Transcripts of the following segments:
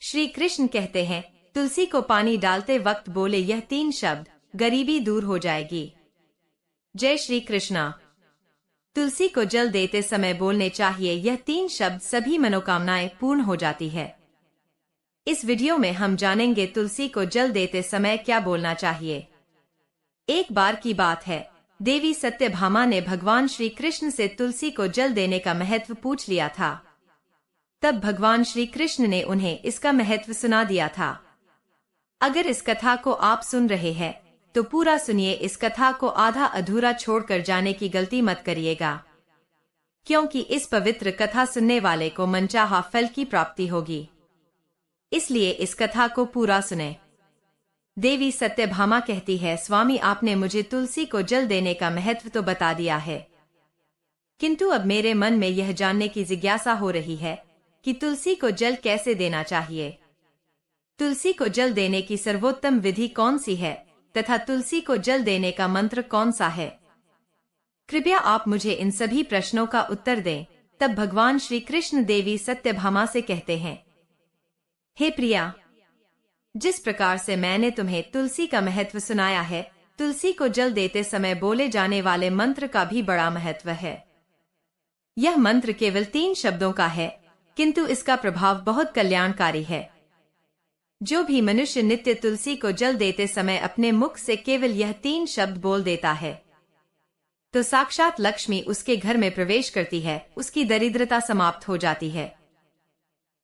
श्री कृष्ण कहते हैं, तुलसी को पानी डालते वक्त बोले यह 3 शब्द, गरीबी दूर हो जाएगी। जय श्री कृष्णा। तुलसी को जल देते समय बोलने चाहिए यह 3 शब्द, सभी मनोकामनाएं पूर्ण हो जाती है। इस वीडियो में हम जानेंगे तुलसी को जल देते समय क्या बोलना चाहिए। एक बार की बात है, देवी सत्यभामा ने भगवान श्री कृष्ण से तुलसी को जल देने का महत्व पूछ लिया था। तब भगवान श्री कृष्ण ने उन्हें इसका महत्व सुना दिया था। अगर इस कथा को आप सुन रहे हैं तो पूरा सुनिए, इस कथा को आधा अधूरा छोड़कर जाने की गलती मत करिएगा, क्योंकि इस पवित्र कथा सुनने वाले को मनचाहा फल की प्राप्ति होगी। इसलिए इस कथा को पूरा सुने। देवी सत्यभामा कहती है, स्वामी आपने मुझे तुलसी को जल देने का महत्व तो बता दिया है, किंतु अब मेरे मन में यह जानने की जिज्ञासा हो रही है कि तुलसी को जल कैसे देना चाहिए। तुलसी को जल देने की सर्वोत्तम विधि कौन सी है तथा तुलसी को जल देने का मंत्र कौन सा है? कृपया आप मुझे इन सभी प्रश्नों का उत्तर दें। तब भगवान श्री कृष्ण देवी सत्यभामा से कहते हैं, हे प्रिया, जिस प्रकार से मैंने तुम्हें तुलसी का महत्व सुनाया है, तुलसी को जल देते समय बोले जाने वाले मंत्र का भी बड़ा महत्व है। यह मंत्र केवल 3 शब्दों का है, किंतु इसका प्रभाव बहुत कल्याणकारी है। जो भी मनुष्य नित्य तुलसी को जल देते समय अपने मुख से केवल यह 3 शब्द बोल देता है, तो साक्षात लक्ष्मी उसके घर में प्रवेश करती है, उसकी दरिद्रता समाप्त हो जाती है,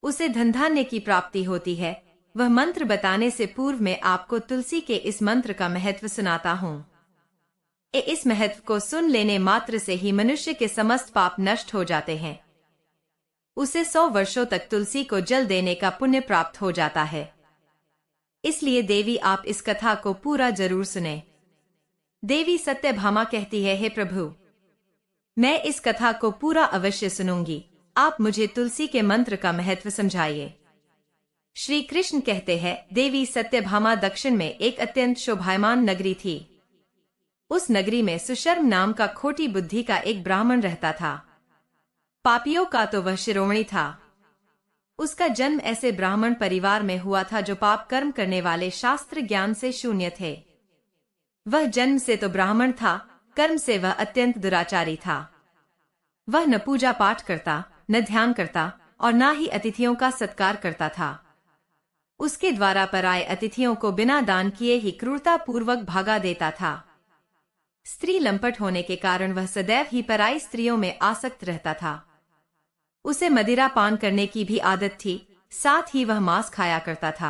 उसे धन धान्य की प्राप्ति होती है। वह मंत्र बताने से पूर्व में आपको तुलसी के इस मंत्र का महत्व सुनाता हूँ। इस महत्व को सुन लेने मात्र से ही मनुष्य के समस्त पाप नष्ट हो जाते हैं। उसे 100 वर्षों तक तुलसी को जल देने का पुण्य प्राप्त हो जाता है। इसलिए देवी आप इस कथा को पूरा जरूर सुने। देवी सत्यभामा कहती है, हे प्रभु, मैं इस कथा को पूरा अवश्य सुनूंगी, आप मुझे तुलसी के मंत्र का महत्व समझाइए। श्री कृष्ण कहते हैं, देवी सत्यभामा दक्षिण में एक अत्यंत शोभायमान नगरी थी। उस नगरी में सुशर्म नाम का खोटी बुद्धि का एक ब्राह्मण रहता था। पापियों का तो वह शिरोमणि था। उसका जन्म ऐसे ब्राह्मण परिवार में हुआ था जो पाप कर्म करने वाले शास्त्र ज्ञान से शून्य थे। वह जन्म से तो ब्राह्मण था, कर्म से वह अत्यंत दुराचारी था। वह न पूजा पाठ करता, न ध्यान करता और न ही अतिथियों का सत्कार करता था। उसके द्वारा पर आए अतिथियों को बिना दान किए ही क्रूरता पूर्वक भागा देता था। स्त्री लंपट होने के कारण वह सदैव ही पराई स्त्रियों में आसक्त रहता था। उसे मदिरा पान करने की भी आदत थी, साथ ही वह मांस खाया करता था।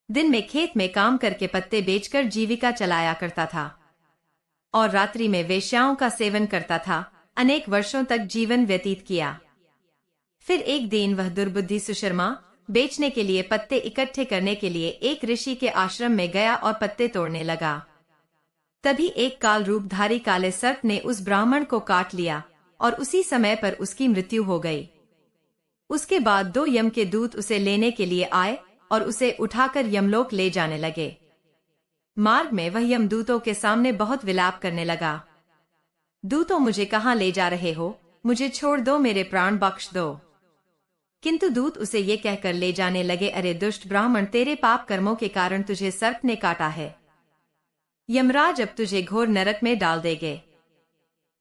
दिन में खेत में काम करके पत्ते बेचकर जीविका चलाया करता था और रात्रि में वेश्याओं का सेवन करता था। अनेक वर्षों तक जीवन व्यतीत किया। फिर एक दिन वह दुर्बुद्धि सुशर्मा बेचने के लिए पत्ते इकट्ठे करने के लिए एक ऋषि के आश्रम में गया और पत्ते तोड़ने लगा। तभी एक काल रूपधारी काले सर्प ने उस ब्राह्मण को काट लिया और उसी समय पर उसकी मृत्यु हो गई। उसके बाद 2 यम के दूत उसे लेने के लिए आए और उसे उठाकर यमलोक ले जाने लगे। मार्ग में वह यमदूतों के सामने बहुत विलाप करने लगा, दूतों मुझे कहाँ ले जा रहे हो, मुझे छोड़ दो, मेरे प्राण बख्श दो। किंतु दूत उसे ये कहकर ले जाने लगे, अरे दुष्ट ब्राह्मण, तेरे पाप कर्मों के कारण तुझे सर्प ने काटा है। यमराज अब तुझे घोर नरक में डाल देंगे।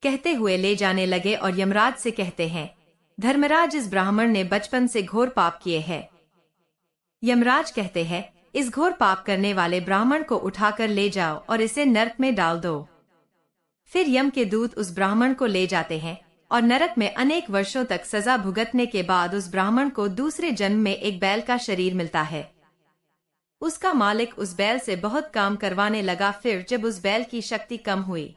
कहते हुए ले जाने लगे और यमराज से कहते हैं, धर्मराज, इस ब्राह्मण ने बचपन से घोर पाप किए हैं। यमराज कहते हैं, इस घोर पाप करने वाले ब्राह्मण को उठाकर ले जाओ और इसे नरक में डाल दो। फिर यम के दूत उस ब्राह्मण को ले जाते हैं और नरक में अनेक वर्षों तक सजा भुगतने के बाद उस ब्राह्मण को दूसरे जन्म में एक बैल का शरीर मिलता है। उसका मालिक उस बैल से बहुत काम करवाने लगा। फिर जब उस बैल की शक्ति कम हुई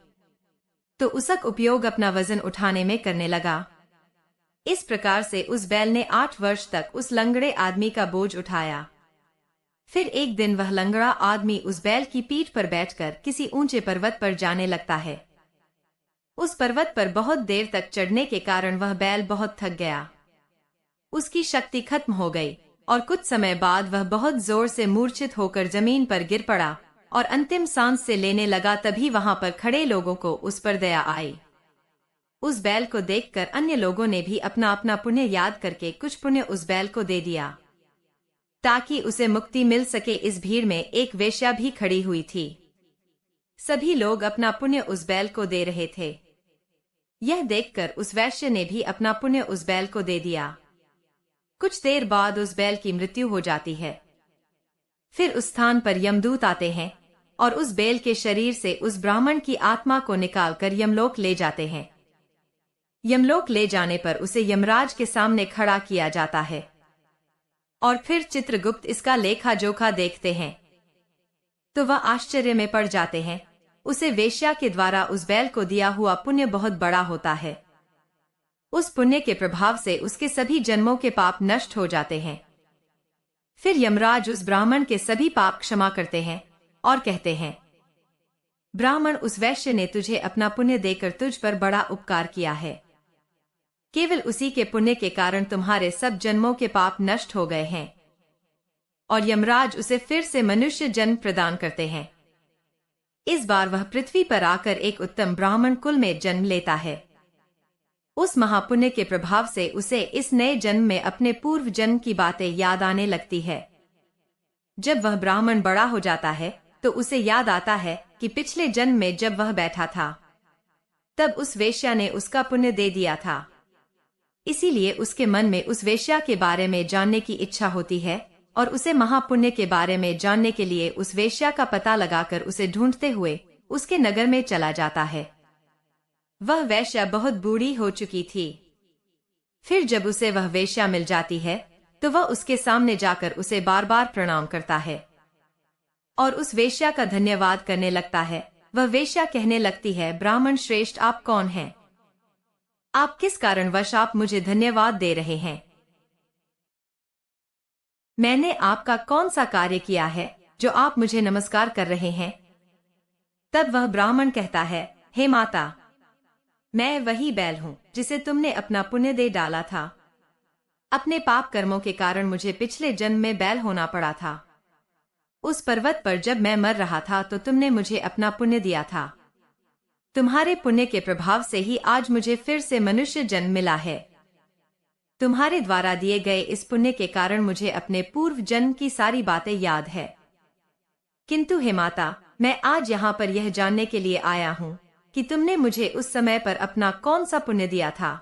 तो उसका उपयोग अपना वजन उठाने में करने लगा। इस प्रकार से उस बैल ने 8 वर्ष तक उस लंगड़े आदमी का बोझ उठाया। फिर एक दिन वह लंगड़ा आदमी उस बैल की पीठ पर बैठकर किसी ऊंचे पर्वत पर जाने लगता है। उस पर्वत पर बहुत देर तक चढ़ने के कारण वह बैल बहुत थक गया। उसकी शक्ति खत्म हो गई और कुछ समय बाद वह बहुत जोर से मूर्छित होकर जमीन पर गिर पड़ा और अंतिम सांस से लेने लगा। तभी वहां पर खड़े लोगों को उस पर दया आई। उस बैल को देखकर अन्य लोगों ने भी अपना अपना पुण्य याद करके कुछ पुण्य उस बैल को दे दिया। ताकि उसे मुक्ति मिल सके। इस भीड़ में एक वेश्या भी खड़ी हुई थी। सभी लोग अपना पुण्य उस बैल को दे रहे थे। यह देखकर उस वैश्य ने भी अपना पुण्य उस बैल को दे दिया। कुछ देर बाद उस बैल की मृत्यु हो जाती है। फिर उस स्थान पर यमदूत आते हैं और उस बैल के शरीर से उस ब्राह्मण की आत्मा को निकालकर यमलोक ले जाते हैं। यमलोक ले जाने पर उसे यमराज के सामने खड़ा किया जाता है और फिर चित्रगुप्त इसका लेखा जोखा देखते हैं तो वह आश्चर्य में पड़ जाते हैं। उसे वेश्या के द्वारा उस बैल को दिया हुआ पुण्य बहुत बड़ा होता है। उस पुण्य के प्रभाव से उसके सभी जन्मों के पाप नष्ट हो जाते हैं। फिर यमराज उस ब्राह्मण के सभी पाप क्षमा करते हैं और कहते हैं, ब्राह्मण, उस वैश्य ने तुझे अपना पुण्य देकर तुझ पर बड़ा उपकार किया है। केवल उसी के पुण्य के कारण तुम्हारे सब जन्मों के पाप नष्ट हो गए हैं। और यमराज उसे फिर से मनुष्य जन्म प्रदान करते हैं। इस बार वह पृथ्वी पर आकर एक उत्तम ब्राह्मण कुल में जन्म लेता है। उस महापुण्य के प्रभाव से उसे इस नए जन्म में अपने पूर्व जन्म की बातें याद आने लगती है। जब वह ब्राह्मण बड़ा हो जाता है तो उसे याद आता है कि पिछले जन्म में जब वह बैठा था तब उस वेश्या ने उसका पुण्य दे दिया था। इसीलिए उसके मन में उस वेश्या के बारे में जानने की इच्छा होती है और उसे महापुण्य के बारे में जानने के लिए उस वेश्या का पता लगाकर उसे ढूंढते हुए उसके नगर में चला जाता है। वह वेश्या बहुत बूढ़ी हो चुकी थी। फिर जब उसे वह वेश्या मिल जाती है तो वह उसके सामने जाकर उसे बार बार प्रणाम करता है और उस वेश्या का धन्यवाद करने लगता है। वह वेश्या कहने लगती है, ब्राह्मण श्रेष्ठ, आप कौन हैं? आप किस कारणवश आप मुझे धन्यवाद दे रहे हैं? मैंने आपका कौन सा कार्य किया है जो आप मुझे नमस्कार कर रहे हैं? तब वह ब्राह्मण कहता है, हे माता, मैं वही बैल हूँ जिसे तुमने अपना पुण्य दे डाला था। अपने पाप कर्मों के कारण मुझे पिछले जन्म में बैल होना पड़ा था। उस पर्वत पर जब मैं मर रहा था तो तुमने मुझे अपना पुण्य दिया था। तुम्हारे पुण्य के प्रभाव से ही आज मुझे फिर से मनुष्य जन्म मिला है। तुम्हारे द्वारा दिए गए इस पुण्य के कारण मुझे अपने पूर्व जन्म की सारी बातें याद है। किंतु हे माता, मैं आज यहाँ पर यह जानने के लिए आया हूँ कि तुमने मुझे उस समय पर अपना कौन सा पुण्य दिया था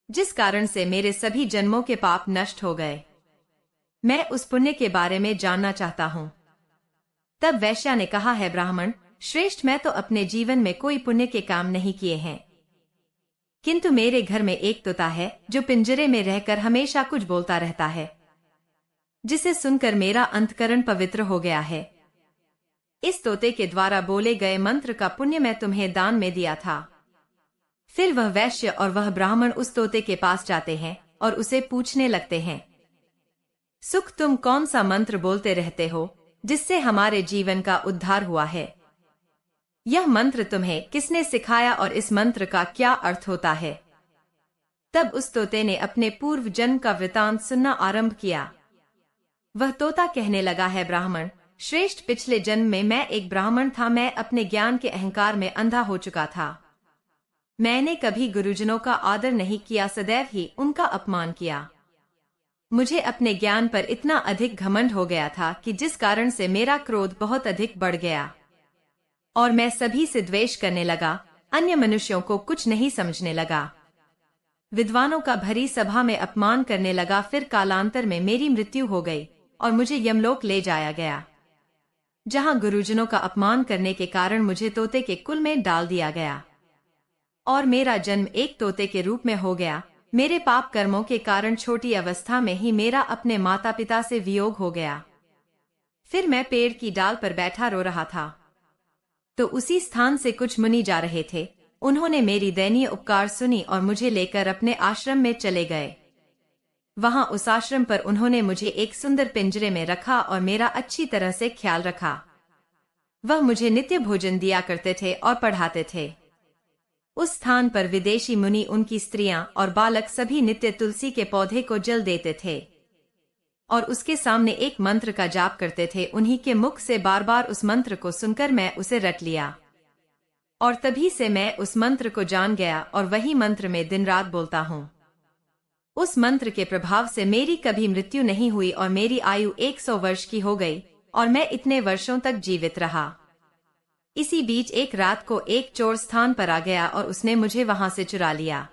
जिस कारण से मेरे सभी जन्मों के पाप नष्ट हो गए। मैं उस पुण्य के बारे में जानना चाहता हूँ। तब वैश्या ने कहा है, ब्राह्मण श्रेष्ठ, मैं तो अपने जीवन में कोई पुण्य के काम नहीं किए हैं, किंतु मेरे घर में एक तोता है जो पिंजरे में रहकर हमेशा कुछ बोलता रहता है, जिसे सुनकर मेरा अंतकरण पवित्र हो गया है। इस तोते के द्वारा बोले गए मंत्र का पुण्य मैं तुम्हें दान में दिया था। फिर वह वैश्य और वह ब्राह्मण उस तोते के पास जाते हैं और उसे पूछने लगते हैं, सुख, तुम कौन सा मंत्र बोलते रहते हो जिससे हमारे जीवन का उद्धार हुआ है? यह मंत्र तुम्हें किसने सिखाया और इस मंत्र का क्या अर्थ होता है? तब उस तोते ने अपने पूर्व जन्म का वृतांत सुनना आरंभ किया। वह तोता कहने लगा है, ब्राह्मण श्रेष्ठ, पिछले जन्म में मैं एक ब्राह्मण था। मैं अपने ज्ञान के अहंकार में अंधा हो चुका था। मैंने कभी गुरुजनों का आदर नहीं किया, सदैव ही उनका अपमान किया। मुझे अपने ज्ञान पर इतना अधिक घमंड हो गया था कि जिस कारण से मेरा क्रोध बहुत अधिक बढ़ गया और मैं सभी से द्वेष करने लगा, अन्य मनुष्यों को कुछ नहीं समझने लगा, विद्वानों का भरी सभा में अपमान करने लगा। फिर कालांतर में मेरी मृत्यु हो गई और मुझे यमलोक ले जाया गया, जहां गुरुजनों का अपमान करने के कारण मुझे तोते के कुल में डाल दिया गया और मेरा जन्म एक तोते के रूप में हो गया। मेरे पाप कर्मों के कारण छोटी अवस्था में ही मेरा अपने माता पिता से वियोग हो गया। फिर मैं पेड़ की डाल पर बैठा रो रहा था तो उसी स्थान से कुछ मुनि जा रहे थे। उन्होंने मेरी दयनीय उपकार सुनी और मुझे लेकर अपने आश्रम में चले गए। वहां उस आश्रम पर उन्होंने मुझे एक सुंदर पिंजरे में रखा और मेरा अच्छी तरह से ख्याल रखा। वह मुझे नित्य भोजन दिया करते थे और पढ़ाते थे। उस स्थान पर विदेशी मुनि, उनकी स्त्रियां और बालक सभी नित्य तुलसी के पौधे को जल देते थे और उसके सामने एक मंत्र का जाप करते थे। उन्हीं के मुख से बार बार उस मंत्र को सुनकर मैं उसे रट लिया और तभी से मैं उस मंत्र को जान गया और वही मंत्र में दिन रात बोलता हूँ। उस मंत्र के प्रभाव से मेरी कभी मृत्यु नहीं हुई और मेरी आयु 100 वर्ष की हो गई और मैं इतने वर्षों तक जीवित रहा। इसी बीच एक रात को एक चोर स्थान पर आ गया और उसने मुझे वहां से चुरा लिया।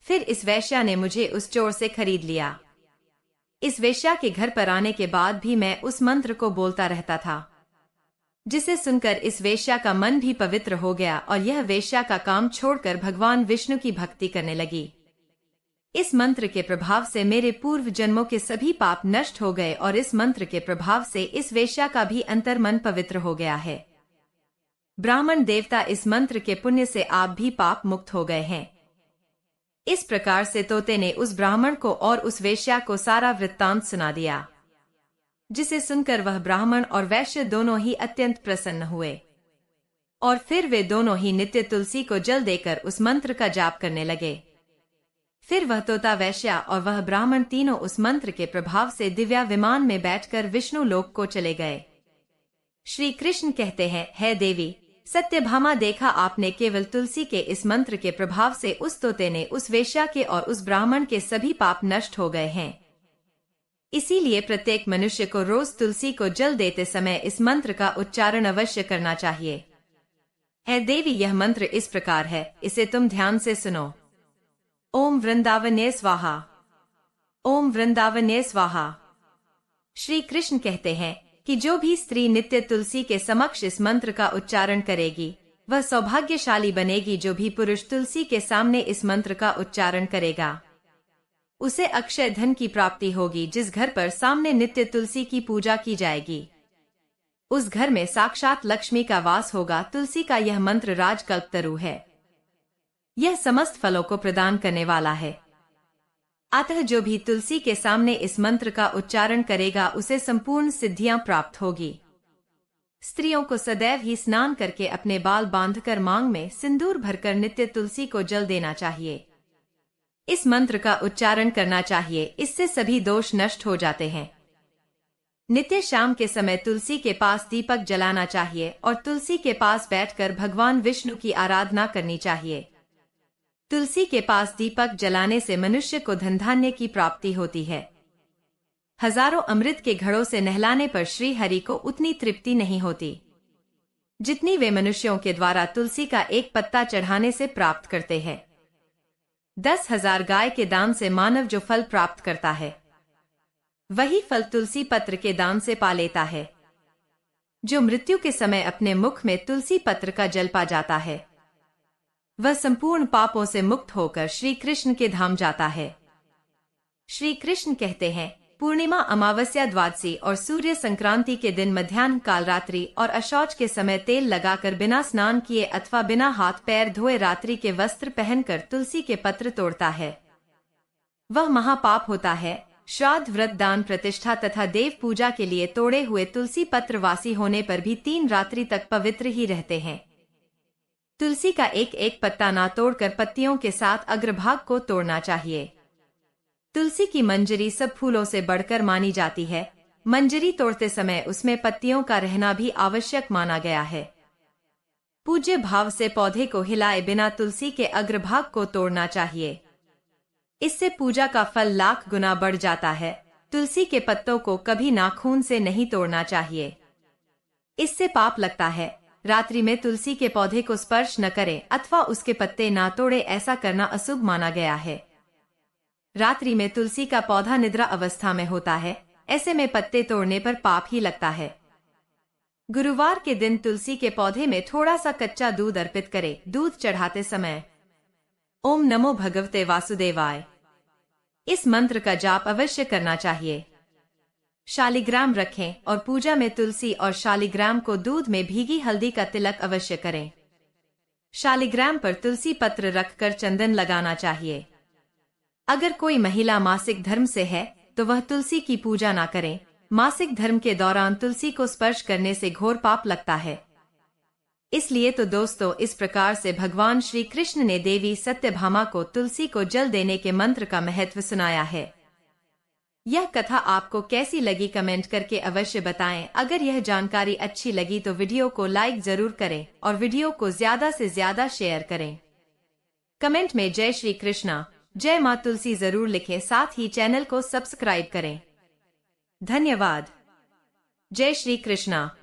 फिर इस वेश्या ने मुझे उस चोर से खरीद लिया। इस वेश्या के घर पर आने के बाद भी मैं उस मंत्र को बोलता रहता था, जिसे सुनकर इस वेश्या का मन भी पवित्र हो गया और यह वेश्या का काम छोड़कर भगवान विष्णु की भक्ति करने लगी। इस मंत्र के प्रभाव से मेरे पूर्व जन्मों के सभी पाप नष्ट हो गए और इस मंत्र के प्रभाव से इस वेश्या का भी अंतर्मन पवित्र हो गया है। ब्राह्मण देवता, इस मंत्र के पुण्य से आप भी पाप मुक्त हो गए हैं। इस प्रकार से तोते ने उस ब्राह्मण को और उस वेश्या को सारा वृत्तांत सुना दिया, जिसे सुनकर वह ब्राह्मण और वैश्य दोनों ही अत्यंत प्रसन्न हुए और फिर वे दोनों ही नित्य तुलसी को जल देकर उस मंत्र का जाप करने लगे। फिर वह तोता, वैश्या और वह ब्राह्मण तीनों उस मंत्र के प्रभाव से दिव्या विमान में बैठकर विष्णु लोक को चले गए। श्री कृष्ण कहते हैं, हे देवी सत्यभामा, देखा आपने, केवल तुलसी के इस मंत्र के प्रभाव से उस तोते ने, उस वेश्या के और उस ब्राह्मण के सभी पाप नष्ट हो गए हैं। इसीलिए प्रत्येक मनुष्य को रोज तुलसी को जल देते समय इस मंत्र का उच्चारण अवश्य करना चाहिए। हे देवी, यह मंत्र इस प्रकार है, इसे तुम ध्यान से सुनो। ओम वृंदावने स्वाहा, ओम वृंदावने स्वाहा। श्री कृष्ण कहते हैं कि जो भी स्त्री नित्य तुलसी के समक्ष इस मंत्र का उच्चारण करेगी वह सौभाग्यशाली बनेगी। जो भी पुरुष तुलसी के सामने इस मंत्र का उच्चारण करेगा उसे अक्षय धन की प्राप्ति होगी। जिस घर पर सामने नित्य तुलसी की पूजा की जाएगी उस घर में साक्षात लक्ष्मी का वास होगा। तुलसी का यह मंत्र राजकल्पतरु है, यह समस्त फलों को प्रदान करने वाला है। अतः जो भी तुलसी के सामने इस मंत्र का उच्चारण करेगा उसे संपूर्ण सिद्धियां प्राप्त होगी। स्त्रियों को सदैव ही स्नान करके अपने बाल बांधकर मांग में सिंदूर भरकर नित्य तुलसी को जल देना चाहिए। इस मंत्र का उच्चारण करना चाहिए, इससे सभी दोष नष्ट हो जाते हैं। नित्य शाम के समय तुलसी के पास दीपक जलाना चाहिए और तुलसी के पास बैठकर भगवान विष्णु की आराधना करनी चाहिए। तुलसी के पास दीपक जलाने से मनुष्य को धन धान्य की प्राप्ति होती है। हजारों अमृत के घड़ों से नहलाने पर श्री हरि को उतनी तृप्ति नहीं होती जितनी वे मनुष्यों के द्वारा तुलसी का एक पत्ता चढ़ाने से प्राप्त करते हैं। 10,000 गाय के दान से मानव जो फल प्राप्त करता है वही फल तुलसी पत्र के दान से पा लेता है। जो मृत्यु के समय अपने मुख में तुलसी पत्र का जल पा जाता है वह संपूर्ण पापों से मुक्त होकर श्री कृष्ण के धाम जाता है। श्री कृष्ण कहते हैं, पूर्णिमा, अमावस्या, द्वादशी और सूर्य संक्रांति के दिन मध्याह्न काल, रात्रि और अशौच के समय तेल लगाकर बिना स्नान किए अथवा बिना हाथ पैर धोए रात्रि के वस्त्र पहनकर तुलसी के पत्र तोड़ता है वह महापाप होता है। श्राद्ध, व्रत, दान, प्रतिष्ठा तथा देव पूजा के लिए तोड़े हुए तुलसी पत्र वासी होने पर भी 3 रात्रि तक पवित्र ही रहते हैं। तुलसी का एक एक पत्ता ना तोड़कर पत्तियों के साथ अग्रभाग को तोड़ना चाहिए। तुलसी की मंजरी सब फूलों से बढ़कर मानी जाती है। मंजरी तोड़ते समय उसमें पत्तियों का रहना भी आवश्यक माना गया है। पूज्य भाव से पौधे को हिलाए बिना तुलसी के अग्रभाग को तोड़ना चाहिए। इससे पूजा का फल लाख गुना बढ़ जाता है। तुलसी के पत्तों को कभी नाखून से नहीं तोड़ना चाहिए, इससे पाप लगता है। रात्रि में तुलसी के पौधे को स्पर्श न करें अथवा उसके पत्ते ना तोड़े, ऐसा करना अशुभ माना गया है। रात्रि में तुलसी का पौधा निद्रा अवस्था में होता है, ऐसे में पत्ते तोड़ने पर पाप ही लगता है। गुरुवार के दिन तुलसी के पौधे में थोड़ा सा कच्चा दूध अर्पित करें। दूध चढ़ाते समय ओम नमो भगवते वासुदेवाय इस मंत्र का जाप अवश्य करना चाहिए। शालिग्राम रखें और पूजा में तुलसी और शालिग्राम को दूध में भीगी हल्दी का तिलक अवश्य करें। शालिग्राम पर तुलसी पत्र रखकर चंदन लगाना चाहिए। अगर कोई महिला मासिक धर्म से है तो वह तुलसी की पूजा ना करें। मासिक धर्म के दौरान तुलसी को स्पर्श करने से घोर पाप लगता है। इसलिए तो दोस्तों, इस प्रकार से भगवान श्री कृष्ण ने देवी सत्यभामा को तुलसी को जल देने के मंत्र का महत्व सुनाया है। यह कथा आपको कैसी लगी कमेंट करके अवश्य बताएं। अगर यह जानकारी अच्छी लगी तो वीडियो को लाइक जरूर करें और वीडियो को ज्यादा से ज्यादा शेयर करें। कमेंट में जय श्री कृष्णा, जय माँ तुलसी जरूर लिखें, साथ ही चैनल को सब्सक्राइब करें। धन्यवाद। जय श्री कृष्णा।